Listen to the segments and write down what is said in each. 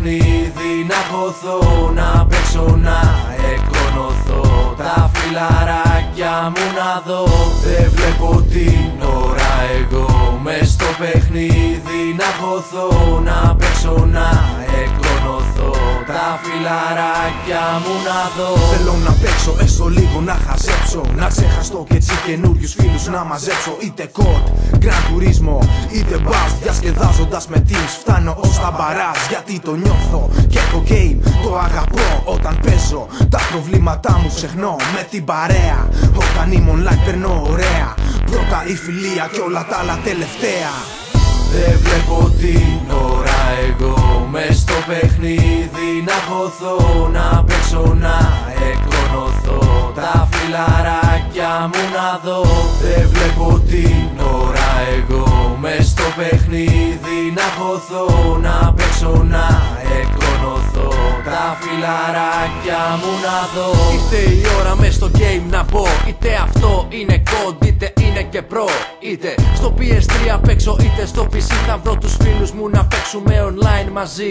παιχνίδι να χωθώ, να παίξω, να εκκονωθώ, τα φιλαράκια μου να δω. Δεν βλέπω την ώρα εγώ μες στο παιχνίδι να χωθώ, να παίξω, να εκκονωθώ, τα φιλαράκια μου να δω. Θέλω να παίξω έστω λίγο να χαζέψω, να ξεχαστώ και έτσι καινούριους φίλους να μαζέψω. Είτε κόρτ, Gran Turismo, είτε μπας, διασκεδάζοντας με teams φτάνω ως τα μπαράζ. Γιατί το νιώθω και το game το αγαπώ. Όταν παίζω τα προβλήματά μου ξεχνώ με την παρέα. Όταν είμαι online περνώ ωραία, πρώτα η φιλία και όλα τα άλλα τελευταία. Δεν βλέπω την ώρα εγώ μες στο παιχνίδι να χωθώ, να παίξω, να εκκονωθώ, τα φιλαράκια μου να δω. Δεν βλέπω την ώρα εγώ μες στο παιχνίδι να χωθώ, να παίξω, να εκκονωθώ, τα φιλαράκια μου να δω. Ήρθε η ώρα μες στο game να μπω, είτε αυτό είναι COD, είτε είναι και Pro. Είτε στο PS3 παίξω, είτε στο PC θα βρω τους φίλους μου να παίξουμε online μαζί.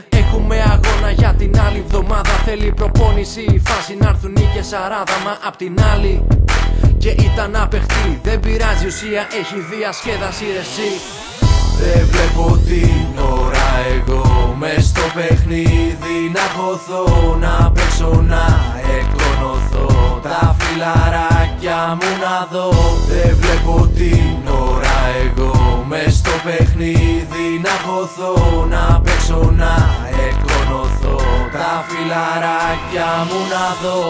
Έχουμε αγώνα για την άλλη εβδομάδα, θέλει προπόνηση η φάση να έρθουν νίκες 40. Μα απ' την άλλη και ήταν απεχτή, δεν πειράζει, ουσία έχει διασκέδαση ρε εσύ. Δεν βλέπω την ώρα εγώ μες στο παιχνίδι να χωθώ, να παίξω, να εκκονωθώ, τα φιλαράκια μου να δω. Δεν βλέπω την ώρα εγώ μες στο παιχνίδι να χωθώ, να παίξω, να εκκονωθώ, τα φιλαράκια μου να δω.